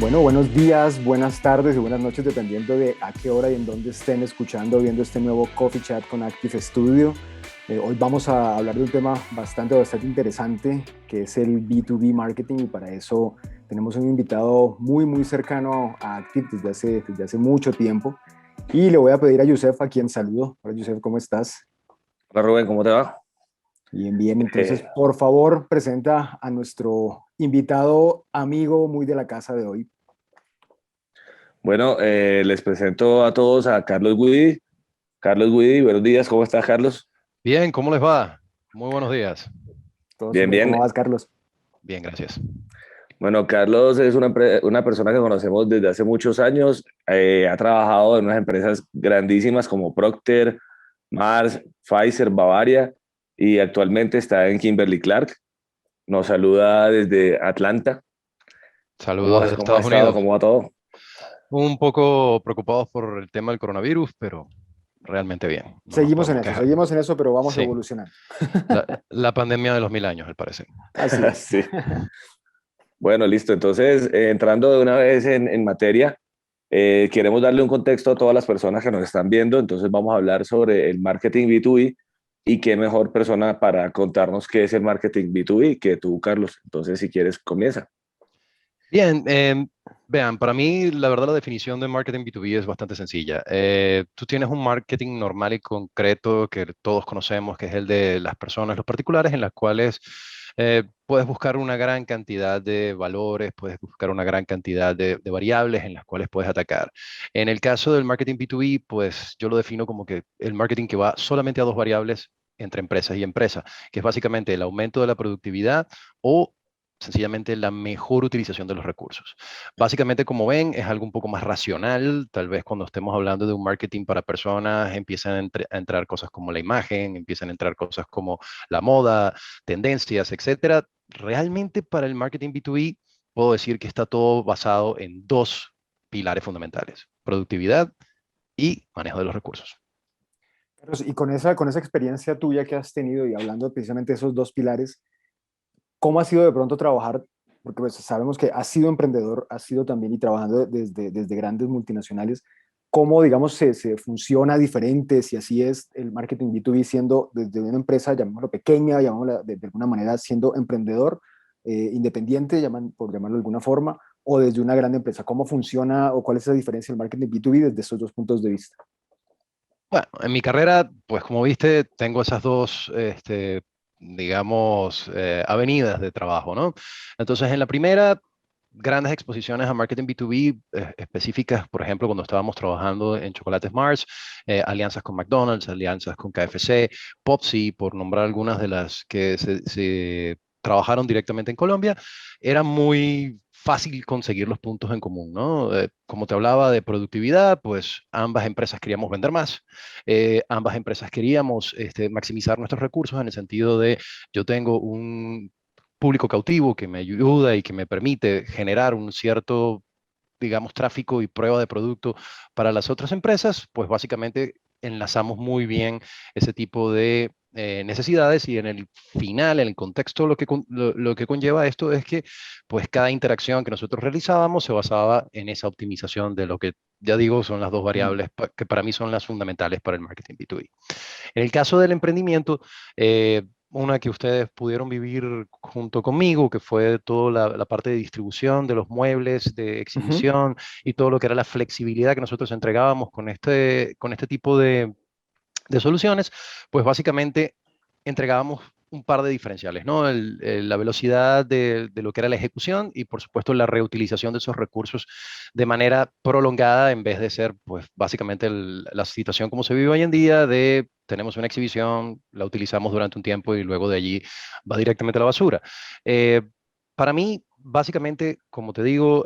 Bueno, buenos días, buenas tardes y buenas noches, dependiendo de a qué hora y en dónde estén escuchando o viendo este nuevo Coffee Chat con Active Studio. Hoy vamos a hablar de un tema bastante interesante, que es el B2B marketing, y para eso tenemos un invitado muy cercano a Active desde hace mucho tiempo. Y le voy a pedir a Yusef, a quien saludo. Hola Yusef, ¿cómo estás? Hola Rubén, ¿cómo te va? Bien. Entonces, Eh, por favor, presenta a nuestro invitado amigo muy de la casa de hoy. Les presento a todos a Carlos Guidi. Carlos Guidi, buenos días, ¿cómo estás, Carlos? Bien, ¿cómo les va? Muy buenos días. Todo Bien, súper, ¿cómo bien. vas, Carlos? Bien, gracias. Bueno, Carlos es una persona que conocemos desde hace muchos años. Ha trabajado en unas empresas grandísimas como Procter, Mars, Pfizer, Bavaria, y actualmente está en Kimberly Clark. Nos saluda desde Atlanta. Saludos desde ¿Cómo ha Estados estado? Unidos. ¿Cómo va todo? Un poco preocupados por el tema del coronavirus, pero realmente bien. No nos Seguimos en podemos eso, quejar. seguimos en eso, pero vamos Sí, evolucionando. la pandemia de los 1000 años, al parecer. Así es. Sí. Bueno, listo. Entonces, entrando de una vez en materia, queremos darle un contexto a todas las personas que nos están viendo. Entonces, vamos a hablar sobre el marketing B2B y qué mejor persona para contarnos qué es el marketing B2B que tú, Carlos. Entonces, si quieres, comienza. Bien, vean, para mí la verdad la definición de marketing B2B es bastante sencilla. Tú tienes un marketing normal y concreto que todos conocemos, que es el de las personas, los particulares, en las cuales puedes buscar una gran cantidad de valores, puedes buscar una gran cantidad de variables en las cuales puedes atacar. En el caso del marketing B2B, pues yo lo defino como que el marketing que va solamente a dos variables entre empresas y empresas, que es básicamente el aumento de la productividad o sencillamente la mejor utilización de los recursos. Básicamente, como ven, es algo un poco más racional. Tal vez cuando estemos hablando de un marketing para personas, empiezan a entrar cosas como la imagen, empiezan a entrar cosas como la moda, tendencias, etcétera. Realmente para el marketing B2B, puedo decir que está todo basado en dos pilares fundamentales: productividad y manejo de los recursos. Carlos, y con esa experiencia tuya que has tenido y hablando precisamente de esos dos pilares, ¿cómo ha sido de pronto trabajar? Porque pues sabemos que has sido emprendedor, has sido también y trabajando desde grandes multinacionales. ¿Cómo, digamos, se funciona diferente, si así es el marketing B2B, siendo desde una empresa, llamémoslo pequeña, llamémoslo de alguna manera, siendo emprendedor, independiente, por llamarlo de alguna forma, o desde una gran empresa? ¿Cómo funciona o cuál es la diferencia del marketing B2B desde esos dos puntos de vista? Bueno, en mi carrera, pues como viste, tengo esas dos, digamos, avenidas de trabajo, ¿no? Entonces, en la primera, grandes exposiciones a marketing B2B específicas, por ejemplo, cuando estábamos trabajando en Chocolates Mars, alianzas con McDonald's, alianzas con KFC, Popsi, por nombrar algunas de las que se trabajaron directamente en Colombia, era muy fácil conseguir los puntos en común, ¿no? Como te hablaba de productividad, pues ambas empresas queríamos vender más, ambas empresas queríamos maximizar nuestros recursos en el sentido de yo tengo un público cautivo que me ayuda y que me permite generar un cierto, digamos, tráfico y prueba de producto para las otras empresas, pues básicamente enlazamos muy bien ese tipo de necesidades, y en el final, en el contexto, lo que conlleva esto es que pues cada interacción que nosotros realizábamos se basaba en esa optimización de lo que ya digo son las dos Mm. variables que para mí son las fundamentales para el marketing B2B. En el caso del emprendimiento, una que ustedes pudieron vivir junto conmigo, que fue toda la parte de distribución de los muebles, de Ujú. exhibición y todo lo que era la flexibilidad que nosotros entregábamos con este tipo de soluciones, pues básicamente entregábamos un par de diferenciales, ¿no? La velocidad de lo que era la ejecución y, por supuesto, la reutilización de esos recursos de manera prolongada en vez de ser, pues, básicamente la situación como se vive hoy en día de tenemos una exhibición, la utilizamos durante un tiempo y luego de allí va directamente a la basura. Eh, para mí, básicamente, como te digo,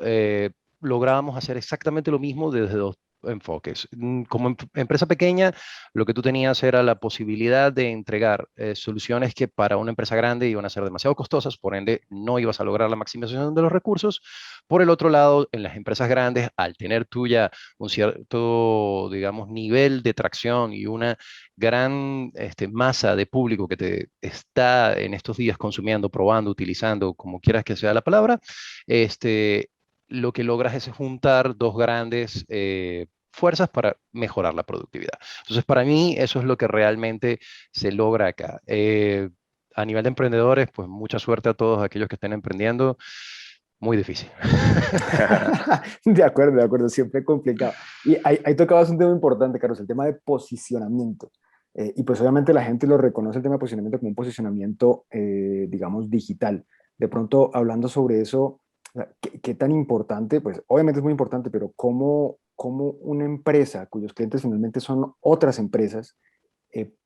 lográbamos hacer exactamente lo mismo desde dos enfoques. Como empresa pequeña, lo que tú tenías era la posibilidad de entregar soluciones que para una empresa grande iban a ser demasiado costosas, por ende no ibas a lograr la maximización de los recursos. Por el otro lado, en las empresas grandes, al tener tú ya un cierto, digamos, nivel de tracción y una gran masa de público que te está en estos días consumiendo, probando, utilizando, como quieras que sea la palabra, este, lo que logras es juntar dos grandes fuerzas para mejorar la productividad. Entonces, para mí, eso es lo que realmente se logra acá. A nivel de emprendedores, pues mucha suerte a todos aquellos que estén emprendiendo. Muy difícil. De acuerdo, siempre complicado. Y ahí tocabas un tema importante, Carlos, el tema de posicionamiento. Y pues obviamente la gente lo reconoce el tema de posicionamiento como un posicionamiento, digamos, digital. De pronto, hablando sobre eso, o sea, ¿qué tan importante? Pues obviamente es muy importante, pero ¿cómo una empresa cuyos clientes finalmente son otras empresas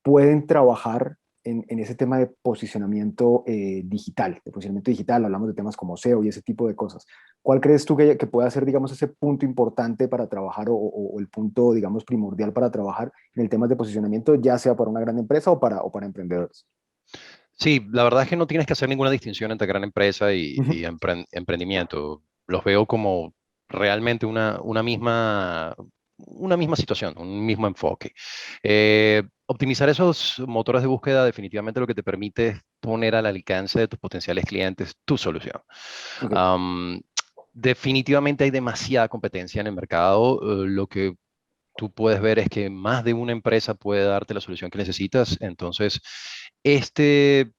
pueden trabajar en ese tema de posicionamiento digital, de posicionamiento digital? Hablamos de temas como SEO y ese tipo de cosas. ¿Cuál crees tú que pueda ser, digamos, ese punto importante para trabajar o el punto, digamos, primordial para trabajar en el tema de posicionamiento, ya sea para una gran empresa o para emprendedores? Sí, la verdad es que no tienes que hacer ninguna distinción entre gran empresa y Ujú. emprendimiento. Los veo como realmente una misma situación, un mismo enfoque. Optimizar esos motores de búsqueda definitivamente lo que te permite es poner al alcance de tus potenciales clientes tu solución. Ok. Am, Definitivamente hay demasiada competencia en el mercado. Lo que tú puedes ver es que más de una empresa puede darte la solución que necesitas. Entonces, este,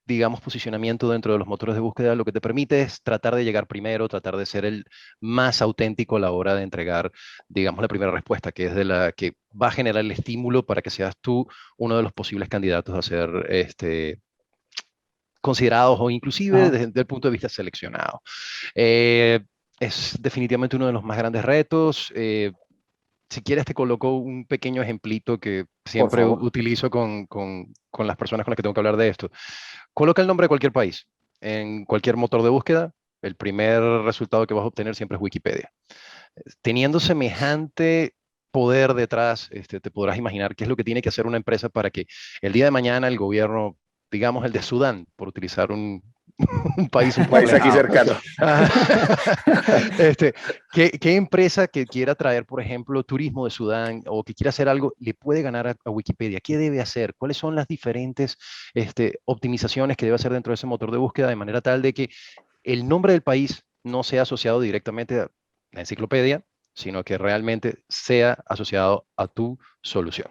digamos, posicionamiento dentro de los motores de búsqueda lo que te permite es tratar de llegar primero, tratar de ser el más auténtico a la hora de entregar, digamos, la primera respuesta, que es de la que va a generar el estímulo para que seas tú uno de los posibles candidatos a ser considerados o inclusive Ajá. desde el punto de vista seleccionado. Eh, es definitivamente uno de los más grandes retos. Si quieres, te coloco un pequeño ejemplito que Por siempre favor. utilizo con las personas con las que tengo que hablar de esto. Coloca el nombre de cualquier país en cualquier motor de búsqueda. El primer resultado que vas a obtener siempre es Wikipedia. Teniendo semejante poder detrás, te podrás imaginar qué es lo que tiene que hacer una empresa para que el día de mañana el gobierno, digamos el de Sudán, por utilizar un país un poco País aquí lejano. cercano. Ah, este, ¿qué empresa que quiera traer, por ejemplo, turismo de Sudán o que quiera hacer algo, le puede ganar a Wikipedia? ¿Qué debe hacer? ¿Cuáles son las diferentes optimizaciones que debe hacer dentro de ese motor de búsqueda de manera tal de que el nombre del país no sea asociado directamente a la enciclopedia, sino que realmente sea asociado a tu solución?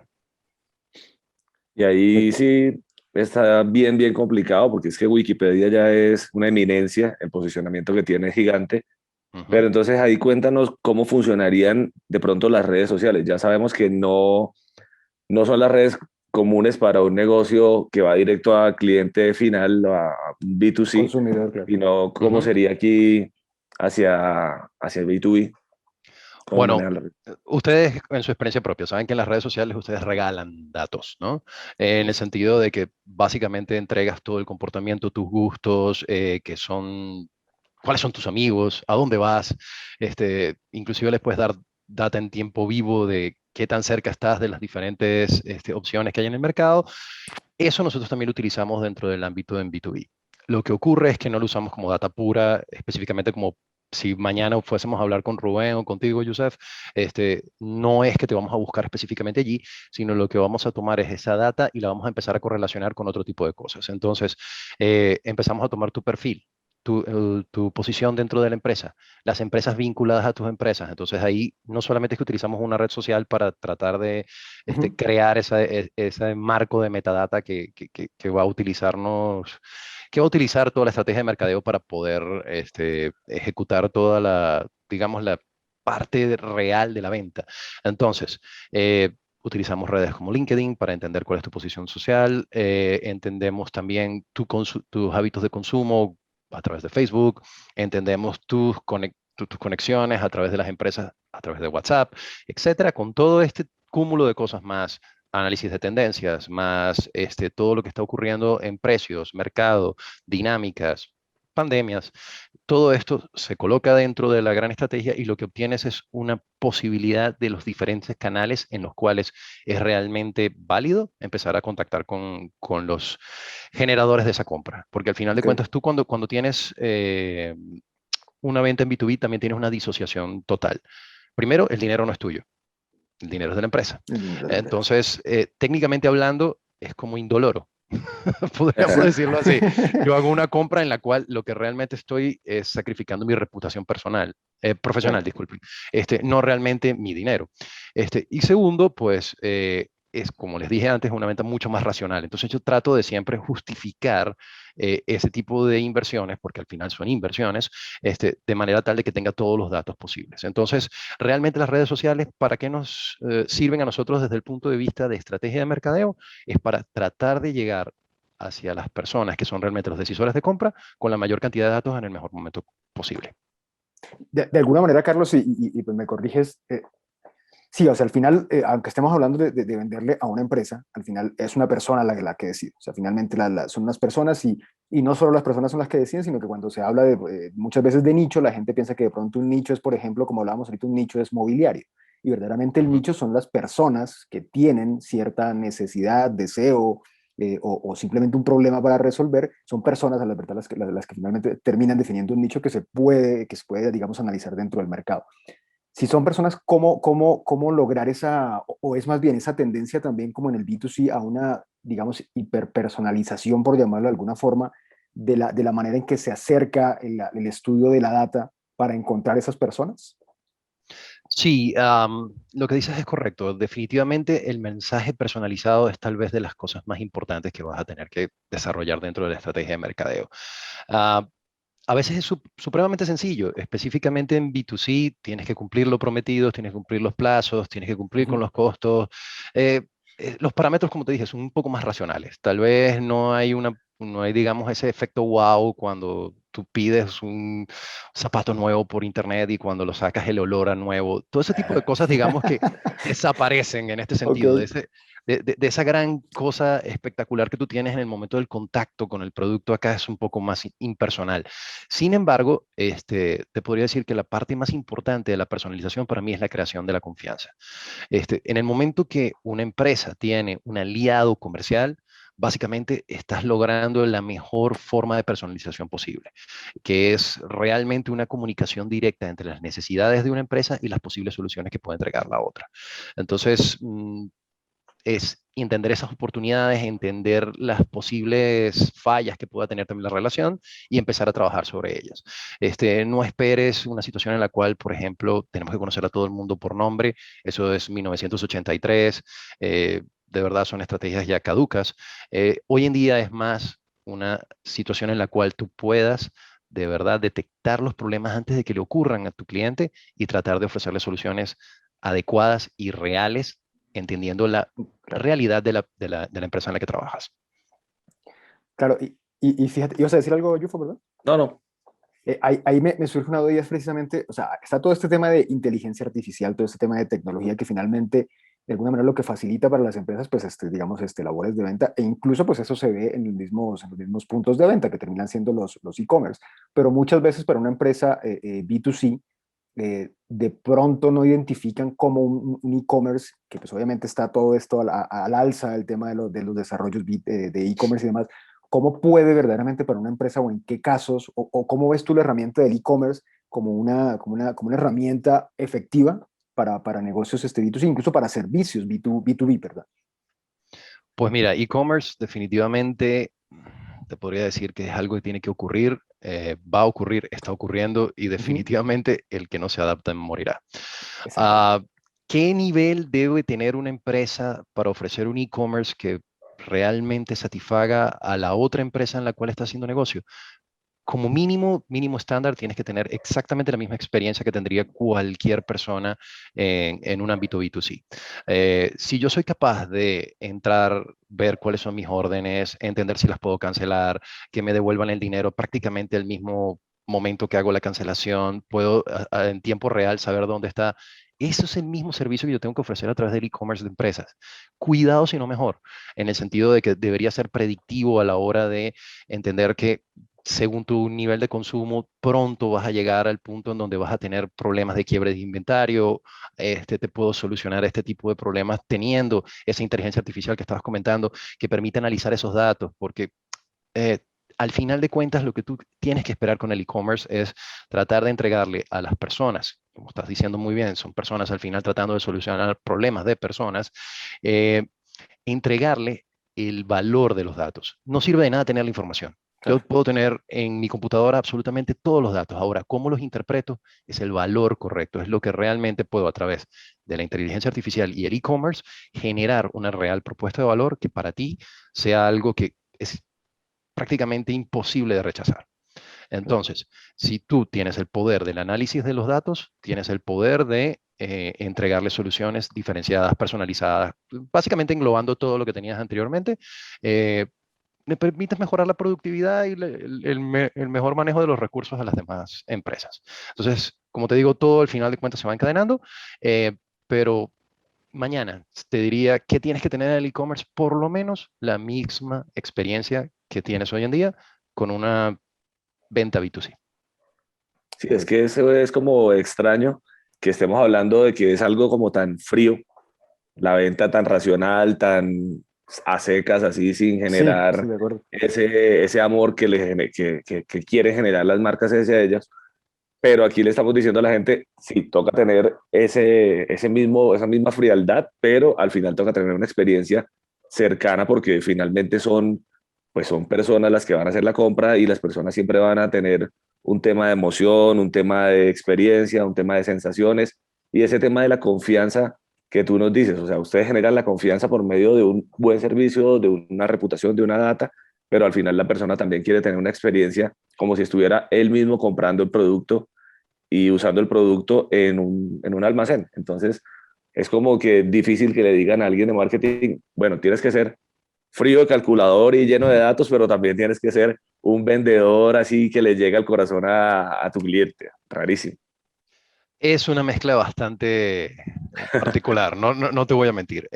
Y ahí sí está bien, bien complicado, porque es que Wikipedia ya es una eminencia, el posicionamiento que tiene es gigante. Ujú. Pero entonces ahí cuéntanos cómo funcionarían de pronto las redes sociales. Ya sabemos que no son las redes comunes para un negocio que va directo a cliente final, a B2C, Consumidor, claro. sino cómo Ujú. sería aquí hacia el B2B, cómo Bueno, manejar la red. ustedes en su experiencia propia saben que en las redes sociales ustedes regalan datos, ¿no? En el sentido de que básicamente entregas todo el comportamiento, tus gustos, que son, cuáles son tus amigos, a dónde vas, inclusive les puedes dar data en tiempo vivo de qué tan cerca estás de las diferentes opciones que hay en el mercado. Eso nosotros también lo utilizamos dentro del ámbito en B2B. Lo que ocurre es que no lo usamos como data pura, específicamente como si mañana fuésemos a hablar con Rubén o contigo, Yusef, no es que te vamos a buscar específicamente allí, sino lo que vamos a tomar es esa data y la vamos a empezar a correlacionar con otro tipo de cosas. Entonces, empezamos a tomar tu perfil, tu posición dentro de la empresa, las empresas vinculadas a tus empresas. Entonces, ahí no solamente es que utilizamos una red social para tratar de Ujú. crear ese marco de metadata que va a utilizarnos, que va a utilizar toda la estrategia de mercadeo para poder ejecutar toda digamos, la parte real de la venta. Entonces, utilizamos redes como LinkedIn para entender cuál es tu posición social, entendemos también tus hábitos de consumo a través de Facebook, entendemos tus conexiones a través de las empresas, a través de WhatsApp, etcétera. Con todo este cúmulo de cosas más, análisis de tendencias, más todo lo que está ocurriendo en precios, mercado, dinámicas, pandemias, todo esto se coloca dentro de la gran estrategia y lo que obtienes es una posibilidad de los diferentes canales en los cuales es realmente válido empezar a contactar con los generadores de esa compra. Porque al final de Ok. cuentas, tú cuando tienes una venta en B2B también tienes una disociación total. Primero, el dinero no es tuyo, el dinero es de la empresa. El dinero de la empresa. Entonces, técnicamente hablando, es como indoloro. podríamos decirlo así. Yo hago una compra en la cual lo que realmente estoy es sacrificando mi reputación personal, profesional, Claro. disculpen, no realmente mi dinero. Y segundo, pues es como les dije antes, una venta mucho más racional. Entonces yo trato de siempre justificar ese tipo de inversiones, porque al final son inversiones, de manera tal de que tenga todos los datos posibles. Entonces, realmente las redes sociales, ¿para qué nos sirven a nosotros desde el punto de vista de estrategia de mercadeo? Es para tratar de llegar hacia las personas que son realmente los decisores de compra con la mayor cantidad de datos en el mejor momento posible. De alguna manera, Carlos, y pues me corriges, sí, o sea, al final, aunque estemos hablando de venderle a una empresa, al final es una persona la que decide. O sea, finalmente son unas personas y no solo las personas son las que deciden, sino que cuando se habla muchas veces de nicho, la gente piensa que de pronto un nicho es, por ejemplo, como hablábamos ahorita, un nicho es mobiliario. Y verdaderamente el Ujú. nicho son las personas que tienen cierta necesidad, deseo o simplemente un problema para resolver. Son personas, a la verdad, las que finalmente terminan definiendo un nicho que se puede, digamos, analizar dentro del mercado. Si son personas, ¿cómo lograr esa, o es más bien esa tendencia también como en el B2C a una, digamos, hiperpersonalización, por llamarlo de alguna forma, de la manera en que se acerca el estudio de la data para encontrar esas personas? Sí, lo que dices es correcto. Definitivamente el mensaje personalizado es tal vez de las cosas más importantes que vas a tener que desarrollar dentro de la estrategia de mercadeo. Ah, a veces es supremamente sencillo, específicamente en B2C tienes que cumplir lo prometido, tienes que cumplir los plazos, tienes que cumplir con Ujú. los costos. Eh, los parámetros, como te dije, son un poco más racionales. Tal vez no hay, digamos, ese efecto wow cuando tú pides un zapato nuevo por internet y cuando lo sacas el olor a nuevo. Todo ese tipo de cosas, digamos, que desaparecen en este Ok, sentido, de esa gran cosa espectacular que tú tienes en el momento del contacto con el producto. Acá es un poco más impersonal. Sin embargo, te podría decir que la parte más importante de la personalización para mí es la creación de la confianza. En el momento que una empresa tiene un aliado comercial, básicamente estás logrando la mejor forma de personalización posible, que es realmente una comunicación directa entre las necesidades de una empresa y las posibles soluciones que puede entregar la otra. Entonces, es entender esas oportunidades, entender las posibles fallas que pueda tener también la relación y empezar a trabajar sobre ellas. No esperes una situación en la cual, por ejemplo, tenemos que conocer a todo el mundo por nombre. Eso es 1983. De verdad son estrategias ya caducas. Hoy en día es más una situación en la cual tú puedas de verdad detectar los problemas antes de que le ocurran a tu cliente y tratar de ofrecerle soluciones adecuadas y reales, entendiendo la claro. realidad de la empresa en la que trabajas. Claro, y fíjate, ibas a decir algo, Yufo, ¿verdad? No, no. Ahí me surge una duda y es precisamente, o sea, está todo este tema de inteligencia artificial, todo este tema de tecnología que finalmente, de alguna manera, lo que facilita para las empresas, pues, digamos, labores de venta, e incluso, pues, eso se ve en los mismos puntos de venta que terminan siendo los e-commerce. Pero muchas veces para una empresa B2C, de pronto no identifican como un e-commerce, que pues obviamente está todo esto al alza, el tema de los desarrollos de e-commerce y demás. ¿Cómo puede verdaderamente para una empresa o en qué casos, o cómo ves tú la herramienta del e-commerce como una herramienta efectiva para negocios B2C, incluso para servicios B2B, ¿verdad? Pues mira, e-commerce definitivamente te podría decir que es algo que tiene que ocurrir, va a ocurrir, está ocurriendo y Ujú. definitivamente el que no se adapta morirá. Exacto. Ah, ¿Qué nivel debe tener una empresa para ofrecer un e-commerce que realmente satisfaga a la otra empresa en la cual está haciendo negocio? Como mínimo, mínimo estándar, tienes que tener exactamente la misma experiencia que tendría cualquier persona en un ámbito B2C. Si yo soy capaz de entrar, ver cuáles son mis órdenes, entender si las puedo cancelar, que me devuelvan el dinero prácticamente al mismo momento que hago la cancelación, puedo en tiempo real saber dónde está. Eso es el mismo servicio que yo tengo que ofrecer a través del e-commerce de empresas. Cuidado si no mejor, en el sentido de que debería ser predictivo a la hora de entender que según tu nivel de consumo, pronto vas a llegar al punto en donde vas a tener problemas de quiebre de inventario. Te puedo solucionar este tipo de problemas teniendo esa inteligencia artificial que estabas comentando, que permite analizar esos datos, porque eh, al final de cuentas lo que tú tienes que esperar con el e-commerce es tratar de entregarle a las personas, como estás diciendo muy bien, son personas al final tratando de solucionar problemas de personas, eh, entregarle el valor de los datos. No sirve de nada tener la información. Yo puedo tener en mi computadora absolutamente todos los datos. Ahora, ¿cómo los interpreto? Es el valor correcto, es lo que realmente puedo a través de la inteligencia artificial y el e-commerce generar una real propuesta de valor que para ti sea algo que es prácticamente imposible de rechazar. Entonces, si tú tienes el poder del análisis de los datos, tienes el poder de entregarle soluciones diferenciadas, personalizadas, básicamente englobando todo lo que tenías anteriormente, le permites mejorar la productividad y el mejor manejo de los recursos a las demás empresas. Entonces, como te digo, todo al final de cuentas se va encadenando, pero mañana te diría que tienes que tener en el e-commerce por lo menos la misma experiencia que tienes hoy en día con una venta B2C. Sí, es que eso es como extraño que estemos hablando de que es algo como tan frío, la venta tan racional, tan a secas, así sin Sí, generar sí, de acuerdo. ese amor que quieren generar las marcas hacia ellas. Pero aquí le estamos diciendo a la gente, sí, toca tener esa misma frialdad, pero al final toca tener una experiencia cercana porque finalmente pues son personas las que van a hacer la compra y las personas siempre van a tener un tema de emoción, un tema de experiencia, un tema de sensaciones y ese tema de la confianza que tú nos dices. O sea, ustedes generan la confianza por medio de un buen servicio, de una reputación, de una data, pero al final la persona también quiere tener una experiencia como si estuviera él mismo comprando el producto y usando el producto en un almacén. Entonces, es como que difícil que le digan a alguien de marketing, bueno, tienes que ser frío de calculador y lleno de datos, pero también tienes que ser un vendedor así que le llega al corazón a tu cliente. Rarísimo. Es una mezcla bastante particular, no te voy a mentir.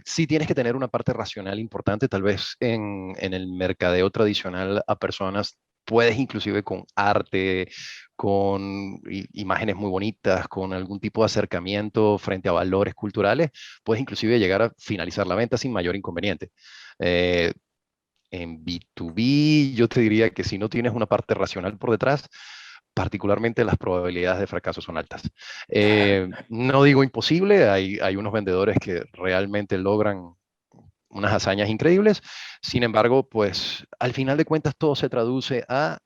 Sí tienes que tener una parte racional importante, tal vez en el mercadeo tradicional a personas puedes inclusive con arte, con imágenes muy bonitas, con algún tipo de acercamiento frente a valores culturales, puedes inclusive llegar a finalizar la venta sin mayor inconveniente. Eh, en B2B, yo te diría que si no tienes una parte racional por detrás, particularmente las probabilidades de fracaso son altas. No digo imposible, hay unos vendedores que realmente logran unas hazañas increíbles. Sin embargo, pues al final de cuentas todo se traduce a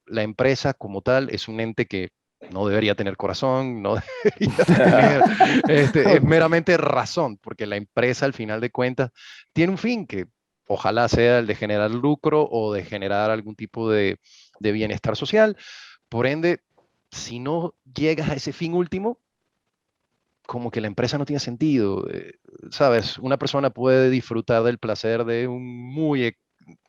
la empresa como tal, es un ente que no debería tener corazón, no debería tener, es meramente razón, porque la empresa al final de cuentas tiene un fin que ojalá sea el de generar lucro o de generar algún tipo de bienestar social. Por ende, si no llegas a ese fin último, como que la empresa no tiene sentido. ¿Sabes? Una persona puede disfrutar del placer de un muy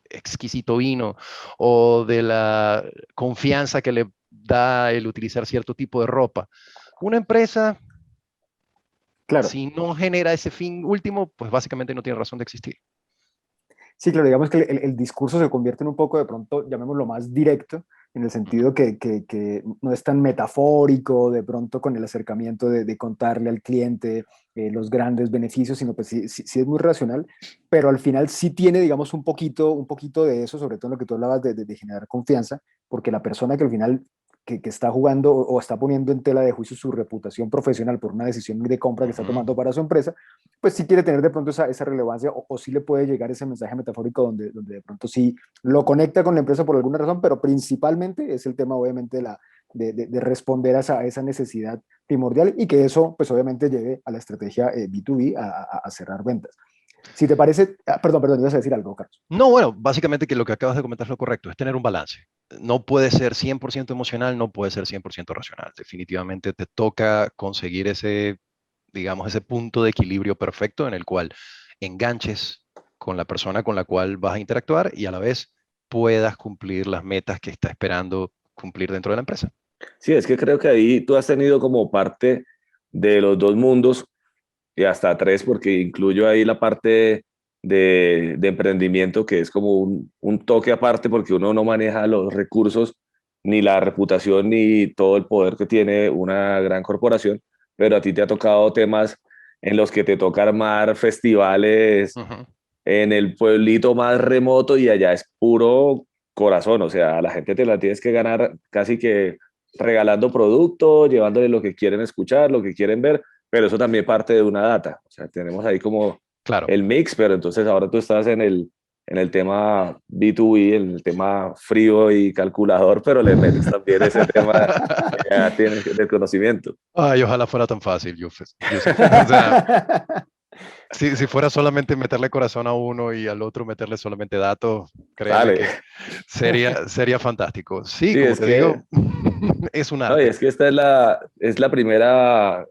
exquisito vino o de la confianza que le da el utilizar cierto tipo de ropa. Una empresa, Claro. si no genera ese fin último, pues básicamente no tiene razón de existir. Sí, claro, digamos que el discurso se convierte en un poco de pronto, llamémoslo más directo, en el sentido que no es tan metafórico de pronto con el acercamiento de contarle al cliente los grandes beneficios, sino pues sí, sí, sí es muy racional, pero al final sí tiene, digamos, un poquito de eso, sobre todo en lo que tú hablabas de generar confianza, porque la persona que al final que está jugando o está poniendo en tela de juicio su reputación profesional por una decisión de compra que está tomando para su empresa, pues sí quiere tener de pronto esa relevancia o sí le puede llegar ese mensaje metafórico donde de pronto sí lo conecta con la empresa por alguna razón, pero principalmente es el tema obviamente de responder a esa necesidad primordial y que eso pues obviamente lleve a la estrategia B2B a cerrar ventas. Si te parece, perdón, ibas a decir algo, Carlos. No, bueno, básicamente que lo que acabas de comentar es lo correcto, es tener un balance. No puede ser 100% emocional, no puede ser 100% racional. Definitivamente te toca conseguir ese, digamos, ese punto de equilibrio perfecto en el cual enganches con la persona con la cual vas a interactuar y a la vez puedas cumplir las metas que está esperando cumplir dentro de la empresa. Sí, es que creo que ahí tú has tenido como parte de los dos mundos y hasta tres, porque incluyo ahí la parte de emprendimiento, que es como un toque aparte, porque uno no maneja los recursos, ni la reputación, ni todo el poder que tiene una gran corporación, pero a ti te ha tocado temas en los que te toca armar festivales Ujú. en el pueblito más remoto y allá es puro corazón, o sea, a la gente te la tienes que ganar casi que regalando producto, llevándole lo que quieren escuchar, lo que quieren ver, pero eso también parte de una data. O sea, tenemos ahí como Claro. el mix, pero entonces ahora tú estás en el tema B2B, en el tema frío y calculador, pero le metes también ese tema que ya tienes del conocimiento. Ay, ojalá fuera tan fácil, Yusef. O sea, si fuera solamente meterle corazón a uno y al otro meterle solamente datos, créeme Sale. que sería fantástico. Sí, Sí, como es te digo, que, es un no, y arte. es que esta es la primera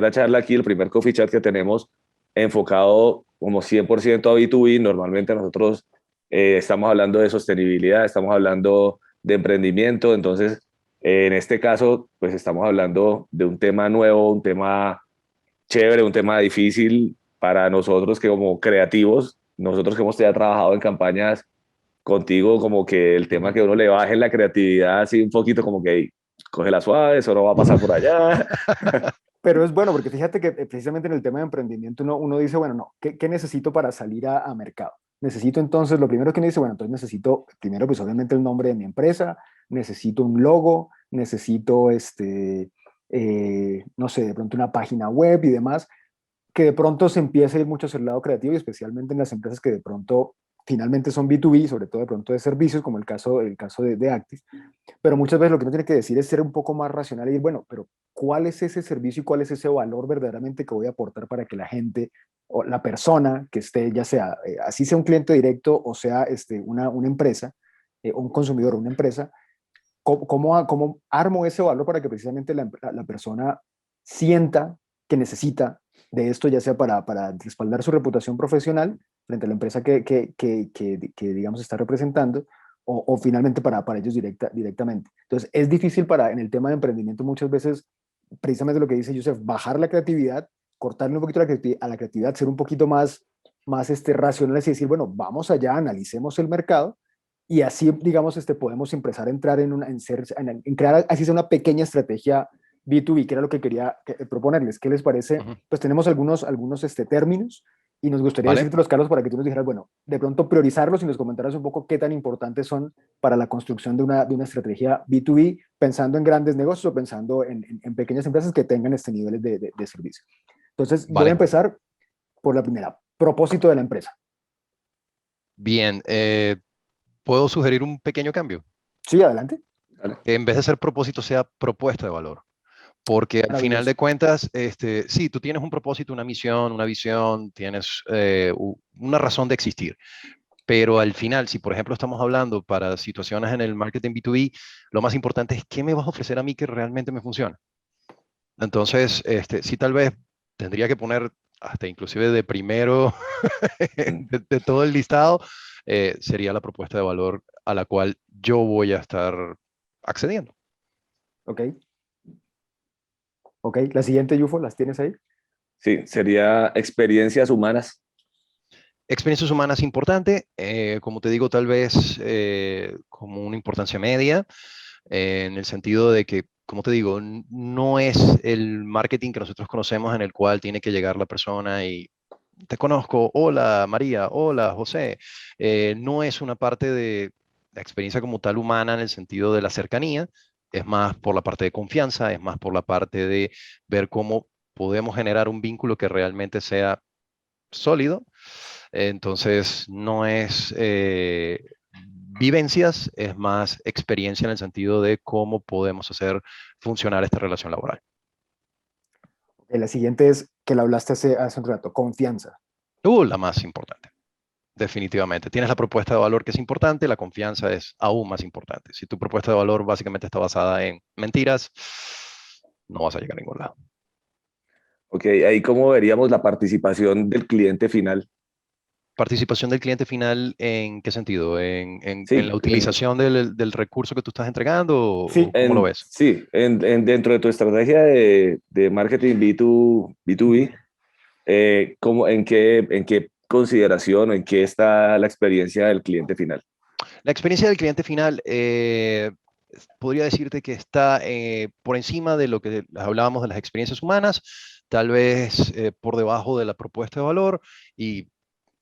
charla aquí, el primer coffee chat que tenemos enfocado como 100% a B2B. Normalmente nosotros estamos hablando de sostenibilidad, estamos hablando de emprendimiento, entonces en este caso pues estamos hablando de un tema nuevo, un tema chévere, un tema difícil para nosotros que como creativos, nosotros que hemos ya trabajado en campañas contigo, como que el tema Ujú. que uno le baje la creatividad así un poquito como que coge la suave, eso no va a pasar por allá. Pero es bueno, porque fíjate que precisamente en el tema de emprendimiento uno dice, bueno, no, ¿qué necesito para salir a mercado? Necesito entonces, lo primero que uno dice, bueno, entonces necesito, primero pues obviamente el nombre de mi empresa, necesito un logo, necesito, no sé, de pronto una página web y demás, que de pronto se empiece a ir mucho hacia el lado creativo y especialmente en las empresas que de pronto finalmente son B2B, sobre todo de pronto de servicios, como el caso de Actis, pero muchas veces lo que uno tiene que decir es ser un poco más racional y decir, bueno, pero ¿cuál es ese servicio y cuál es ese valor verdaderamente que voy a aportar para que la gente o la persona que esté, ya sea, así sea un cliente directo o sea una empresa, o un consumidor o una empresa, cómo armo ese valor para que precisamente la persona sienta que necesita de esto, ya sea para respaldar su reputación profesional frente a la empresa que digamos, está representando, o finalmente para ellos directamente. Entonces, es difícil en el tema de emprendimiento muchas veces, precisamente lo que dice Joseph, bajar la creatividad, cortarle un poquito a la creatividad, ser un poquito más racionales y decir, bueno, vamos allá, analicemos el mercado y así, digamos, podemos empezar a entrar en crear así sea una pequeña estrategia B2B, que era lo que quería proponerles. ¿Qué les parece? Ujú. Pues tenemos algunos términos y nos gustaría ¿Vale? decirte los, Carlos, para que tú nos dijeras, bueno, de pronto priorizarlos y nos comentaras un poco qué tan importantes son para la construcción de una estrategia B2B, pensando en grandes negocios o pensando en pequeñas empresas que tengan niveles de servicio. Entonces, voy a Vale. empezar por la primera, propósito de la empresa. Bien. ¿Puedo sugerir un pequeño cambio? Sí, adelante. ¿Vale? Que en vez de ser propósito sea propuesta de valor. Porque al final Maravilloso. de cuentas, sí, tú tienes un propósito, una misión, una visión, tienes una razón de existir. Pero al final, si por ejemplo estamos hablando para situaciones en el marketing B2B, lo más importante es qué me vas a ofrecer a mí que realmente me funcione. Entonces, sí, tal vez tendría que poner hasta inclusive de primero Mm. de todo el listado, sería la propuesta de valor a la cual yo voy a estar accediendo. Ok, ok. La siguiente, Yufo, ¿las tienes ahí? Sí, sería experiencias humanas. Experiencias humanas importante, como te digo, tal vez como una importancia media, en el sentido de que, como te digo, no es el marketing que nosotros conocemos en el cual tiene que llegar la persona y te conozco, hola María, hola José. No es una parte de la experiencia como tal humana en el sentido de la cercanía, es más por la parte de confianza, es más por la parte de ver cómo podemos generar un vínculo que realmente sea sólido. Entonces, no es vivencias, es más experiencia en el sentido de cómo podemos hacer funcionar esta relación laboral. Ok, la siguiente es que la hablaste hace un rato, confianza. La más importante, definitivamente. Tienes la propuesta de valor que es importante, la confianza es aún más importante. Si tu propuesta de valor básicamente está basada en mentiras, no vas a llegar a ningún lado. Ok, ahí cómo veríamos la participación del cliente final. Participación del cliente final, ¿en qué sentido? ¿En Sí, la utilización del recurso que tú estás entregando Sí, o cómo lo ves? sí, dentro de tu estrategia de marketing B2B, en qué consideración o en qué está la experiencia del cliente final? La experiencia del cliente final, podría decirte que está por encima de lo que hablábamos de las experiencias humanas, tal vez por debajo de la propuesta de valor y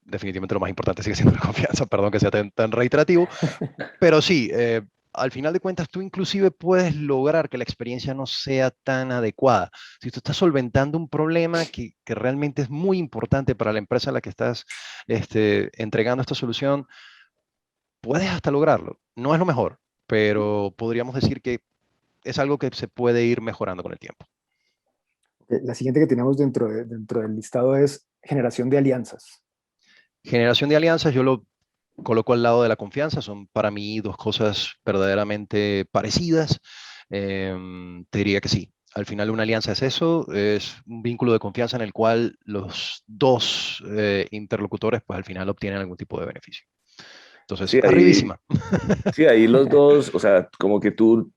definitivamente lo más importante sigue siendo la confianza, perdón que sea tan reiterativo, pero sí, al final de cuentas tú inclusive puedes lograr que la experiencia no sea tan adecuada. Si tú estás solventando un problema que realmente es muy importante para la empresa a la que estás entregando esta solución, puedes hasta lograrlo. No es lo mejor, pero podríamos decir que es algo que se puede ir mejorando con el tiempo. La siguiente que tenemos dentro del listado es generación de alianzas. Generación de alianzas, yo lo coloco al lado de la confianza, son para mí dos cosas verdaderamente parecidas. Te diría que sí. Al final una alianza es eso, es un vínculo de confianza en el cual los dos interlocutores pues al final obtienen algún tipo de beneficio. Entonces, Sí, ahí, arribísima. sí, ahí los dos, o sea, como que tú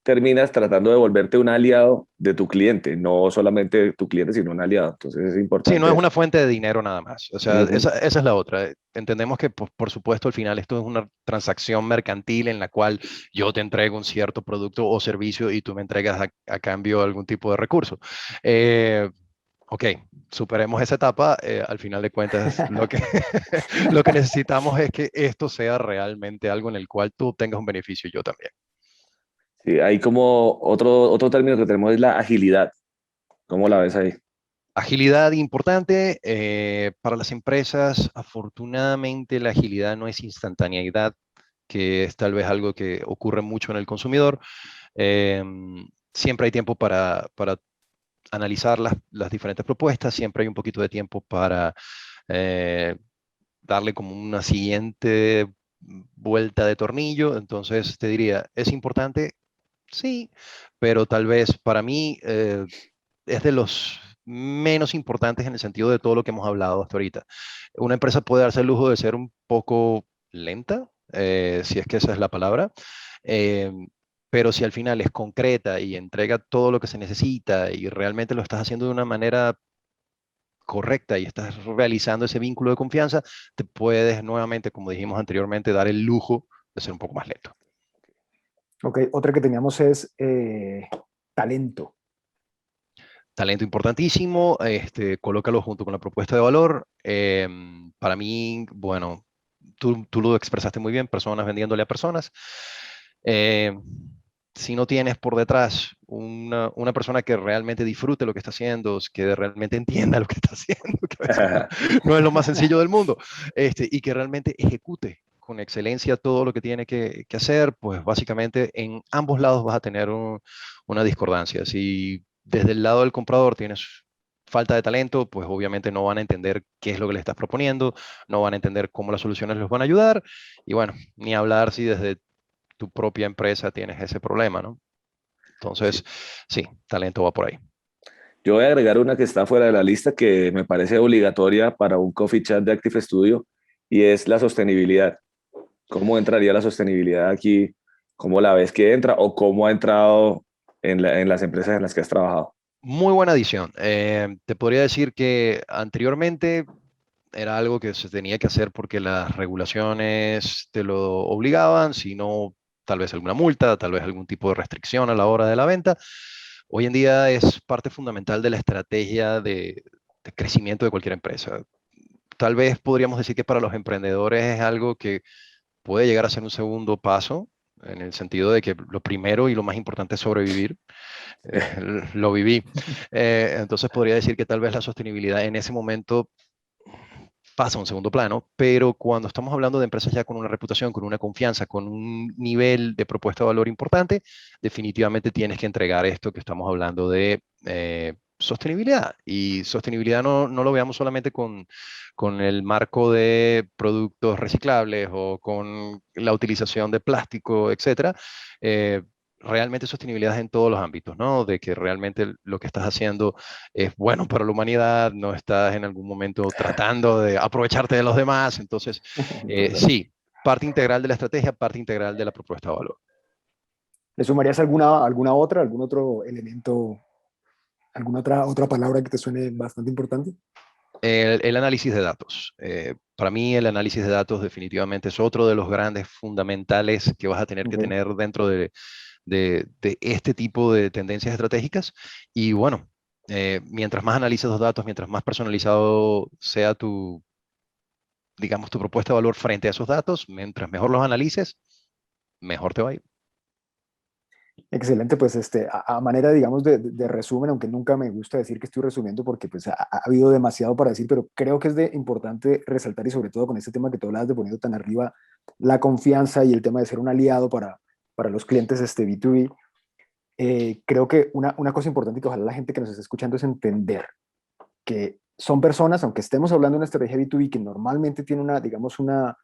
terminas tratando de volverte un aliado de tu cliente, no solamente tu cliente, sino un aliado. Entonces es Sí, no importante es eso. una fuente de dinero nada más. O sea, Ujú. esa es la otra. Entendemos que, por supuesto, al final esto es una transacción mercantil en la cual yo te entrego un cierto producto o servicio y tú me entregas a cambio algún tipo de recurso. Eh, ok, superemos esa etapa. Al final de cuentas, lo que, lo que necesitamos es que esto sea realmente algo en el cual tú obtengas un beneficio y yo también. Sí, hay como otro término que tenemos es la agilidad. ¿Cómo la ves ahí? Agilidad importante para las empresas. Afortunadamente, la agilidad no es instantaneidad, que es tal vez algo que ocurre mucho en el consumidor. Eh, Siempre hay tiempo para analizar las diferentes propuestas, siempre hay un poquito de tiempo para eh, darle como una siguiente vuelta de tornillo. Entonces, te diría, ¿es importante? Sí, pero tal vez para mí es de los menos importantes en el sentido de todo lo que hemos hablado hasta ahorita. Una empresa puede darse el lujo de ser un poco lenta, si es que esa es la palabra, eh, pero si al final es concreta y entrega todo lo que se necesita y realmente lo estás haciendo de una manera correcta y estás realizando ese vínculo de confianza, te puedes nuevamente, como dijimos anteriormente, dar el lujo de ser un poco más lento. Ok, otra que teníamos es talento. Talento importantísimo, colócalo junto con la propuesta de valor. Para mí, bueno, tú lo expresaste muy bien, personas vendiéndole a personas. Eh, si no tienes por detrás una persona que realmente disfrute lo que está haciendo, que realmente entienda lo que está haciendo, que a veces no es lo más sencillo del mundo, y que realmente ejecute con excelencia todo lo que tiene que hacer, pues básicamente en ambos lados vas a tener una discordancia. Si desde el lado del comprador tienes falta de talento, pues obviamente no van a entender qué es lo que le estás proponiendo, no van a entender cómo las soluciones los van a ayudar, y bueno, ni hablar si desde tu propia empresa tienes ese problema, ¿no? Sí. Entonces, sí, talento va por ahí. Yo voy a agregar una que está fuera de la lista que me parece obligatoria para un coffee chat de Active Studio y es la sostenibilidad. ¿Cómo entraría la sostenibilidad aquí? ¿Cómo la ves que entra o cómo ha entrado en las empresas en las que has trabajado? Muy buena adición. Te podría decir que anteriormente era algo que se tenía que hacer porque las regulaciones te lo obligaban, si no, tal vez alguna multa, tal vez algún tipo de restricción a la hora de la venta. Hoy en día es parte fundamental de la estrategia de crecimiento de cualquier empresa. Tal vez podríamos decir que para los emprendedores es algo que puede llegar a ser un segundo paso, en el sentido de que lo primero y lo más importante es sobrevivir. Lo viví. Entonces podría decir que tal vez la sostenibilidad en ese momento pasa a un segundo plano, pero cuando estamos hablando de empresas ya con una reputación, con una confianza, con un nivel de propuesta de valor importante, definitivamente tienes que entregar esto que estamos hablando de sostenibilidad. Y sostenibilidad no lo veamos solamente con el marco de productos reciclables o con la utilización de plástico, etcétera. Realmente sostenibilidad es en todos los ámbitos, ¿no? De que realmente lo que estás haciendo es bueno para la humanidad, no estás en algún momento tratando de aprovecharte de los demás. Entonces, Total. sí, parte integral de la estrategia, parte integral de la propuesta de valor. ¿Le sumarías alguna otra, algún otro elemento, alguna otra palabra que te suene bastante importante? El análisis de datos. Para mí el análisis de datos definitivamente es otro de los grandes fundamentales que vas a tener que Ok. tener dentro de este tipo de tendencias estratégicas. Y bueno, mientras más analices los datos, mientras más personalizado sea digamos, tu propuesta de valor frente a esos datos, mientras mejor los analices, mejor te va a ir. Excelente, pues a manera, digamos, de resumen, aunque nunca me gusta decir que estoy resumiendo porque pues ha habido demasiado para decir, pero creo que es de importante resaltar y sobre todo con este tema que tú hablabas de poniendo tan arriba la confianza y el tema de ser un aliado para los clientes B2B. Creo que una cosa importante que ojalá la gente que nos esté escuchando es entender que son personas, aunque estemos hablando de una estrategia B2B que normalmente tiene una, digamos, una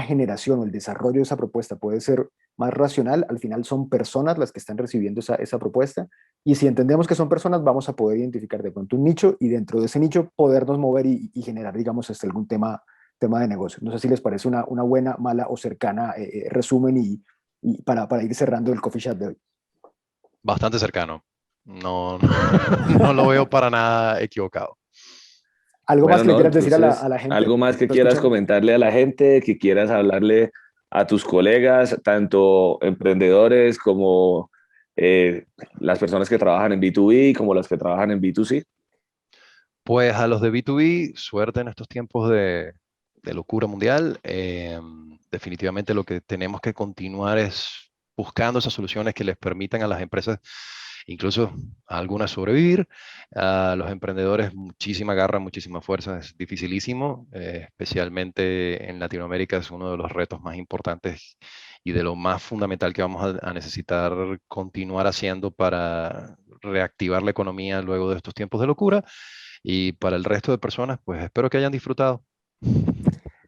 generación o el desarrollo de esa propuesta puede ser más racional, al final son personas las que están recibiendo esa propuesta y si entendemos que son personas vamos a poder identificar de pronto un nicho y dentro de ese nicho podernos mover y generar, digamos, algún tema de negocio. No sé si les parece una buena, mala o cercana resumen y para ir cerrando el coffee chat de hoy. Bastante cercano. No, no lo veo para nada equivocado. ¿Algo más Bueno, que le no, quieras decir entonces, a la gente algo más que que está quieras escuchando? comentarle a la gente, que quieras hablarle a tus colegas, tanto emprendedores como eh, las personas que trabajan en B2B, como las que trabajan en B2C. Pues a los de B2B, suerte en estos tiempos de locura mundial. Definitivamente lo que tenemos que continuar es buscando esas soluciones que les permitan a las empresas, incluso a algunas sobrevivir. A los emprendedores, muchísima garra, muchísima fuerza. Es dificilísimo, especialmente en Latinoamérica, es uno de los retos más importantes y de lo más fundamental que vamos a necesitar continuar haciendo para reactivar la economía luego de estos tiempos de locura. Y para el resto de personas, pues espero que hayan disfrutado.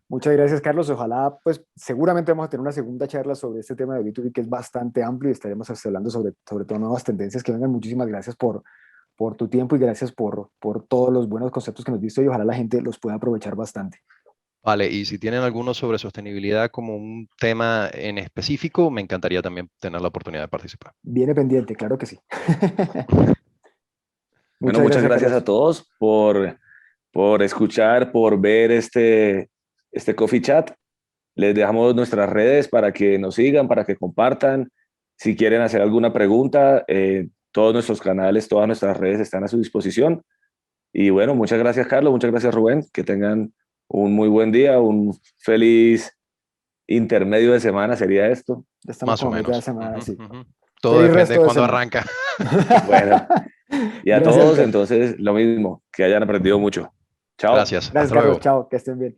Muchas gracias, Carlos. Ojalá, pues seguramente vamos a tener una segunda charla sobre este tema de B2B que es bastante amplio y estaremos hablando sobre todo nuevas tendencias que vengan. Muchísimas gracias por tu tiempo y gracias por todos los buenos conceptos que nos diste y ojalá la gente los pueda aprovechar bastante. Vale, y si tienen alguno sobre sostenibilidad como un tema en específico, me encantaría también tener la oportunidad de participar. Viene pendiente, claro que sí. Bueno, Muchas muchas gracias, gracias a Carlos. todos por escuchar, por ver este coffee chat. Les dejamos nuestras redes para que nos sigan, para que compartan. Si quieren hacer alguna pregunta, todos nuestros canales, todas nuestras redes están a su disposición. Y bueno, muchas gracias, Carlos, muchas gracias, Rubén. Que tengan un muy buen día, un feliz intermedio de semana sería esto. Ya estamos Más o como a mitad de menos. semana, Ujú, sí. ujú. Todo Feliz depende de resto de cuándo semana. arranca. Bueno, y a Gracias, todos Carlos. entonces lo mismo, que hayan aprendido mucho. Chao. Gracias. Gracias, Hasta Carlos. luego. Chao, que estén bien.